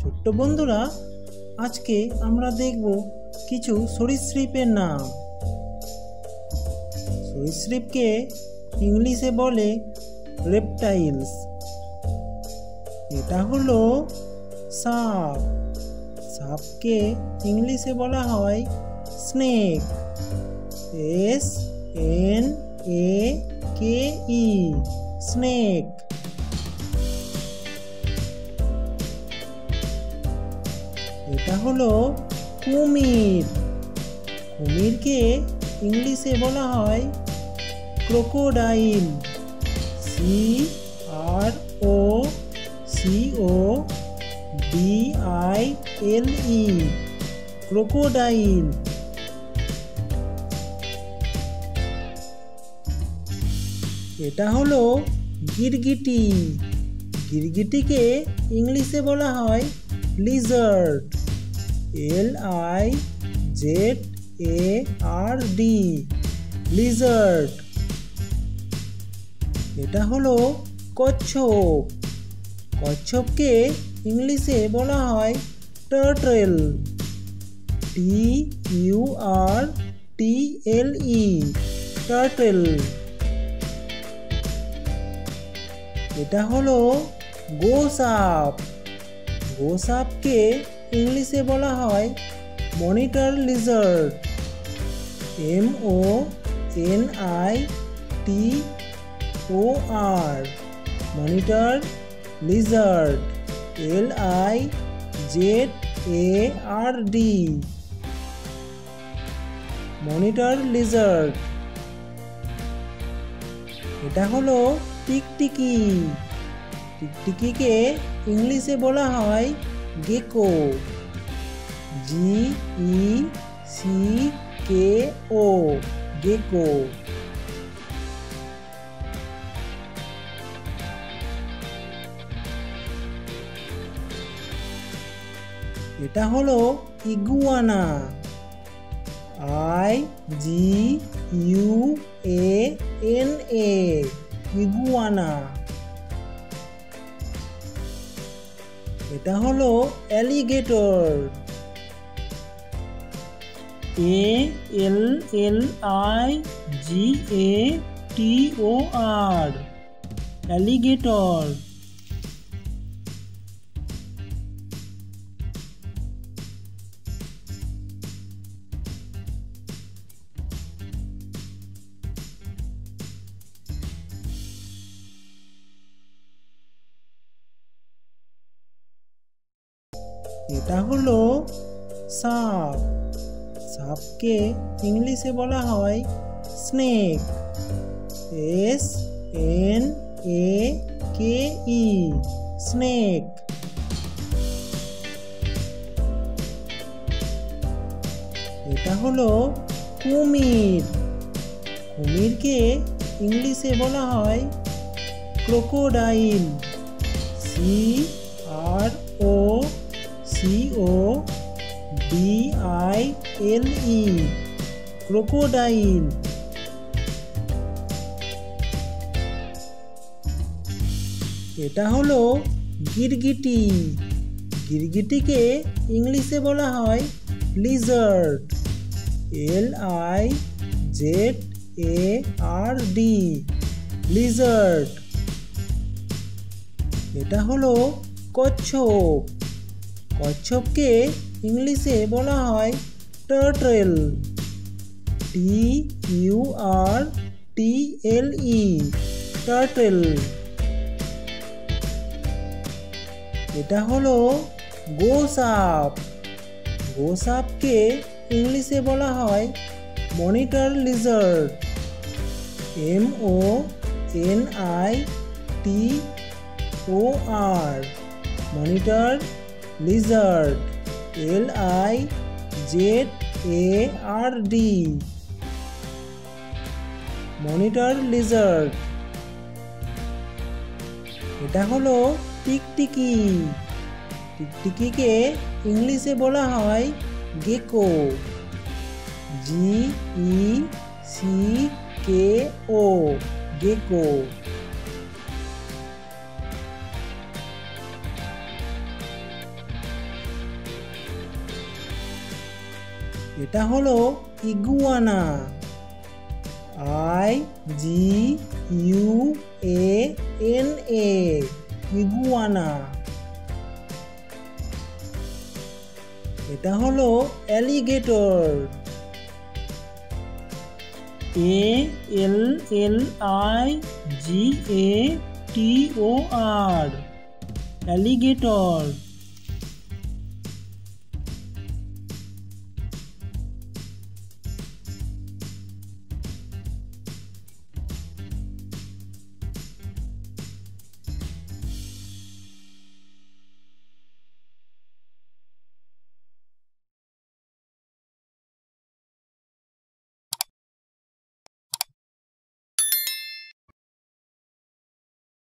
ছোট্ট বন্ধুরা, আজকে আমরা দেখব কিছু সরীসৃপের নাম। সরীসৃপকে ইংলিশে বলে রেপটাইলস। এটা হলো সাপ। সাপকে ইংলিশে বলা হয় স্নেক। SNAKE snake. এটা হলো কুমির। কুমিরকে ইংলিশে বলা হয় ক্রোকোডাইল। CROCODILE crocodile. এটা হলো গিরগিটি। গিরগিটিকে ইংলিশে বলা হয় লিজার্ড। LIZARD Lizaad. এটা হলো কচ্ছপ। কচ্ছপকে ইংলিশে বলা হয় টার্টল। TURTLE turtle. এটা হলো গোসাপ। গোসাপকে ইংলিশে বলা হয় monitor Lizaad. MONITOR monitor Lizaad. LIZARD monitor Lizaad. এটা হলো টিকটিকি। টিকটিকিকে ইংলিশে বলা হয় গেকো। GECKO Gecko. এটা হলো ইগুয়ানা। IGUANA iguana. এটা হলো অ্যালিগেটর। ALLIGATOR alligator. এটা হলো সাপ। সাপকে ইংলিশে বলা হয় স্নেক। SNAKE snake. এটা হলো কুমির। কুমিরকে ইংলিশে বলা হয় ক্রোকোডাইল। CROCODILE crocodile. এটা হলো গিরগিটি। গিরগিটিকে ইংলিশে বলা হয় লিজার্ড। LIZARD Lizaad. এটা হলো কচ্ছপ। কচ্ছপকে ইংলিশে বলা হয় টার্টল। TURTLE turtle. এটা হলো গোসাপ। গোসাপকে ইংলিশে বলা হয় monitor Lizaad. MONITOR monitor Lizaad. LIZARD monitor Lizaad. এটা হলো টিকটিকি। টিকটিকিকে ইংলিশে বলা হয় গেকো। GECKO Gecko. এটা হলো ইগুয়ানা। IGUANA, iguana. এটা হলো অ্যালিগেটর। ALLIGATOR, alligator.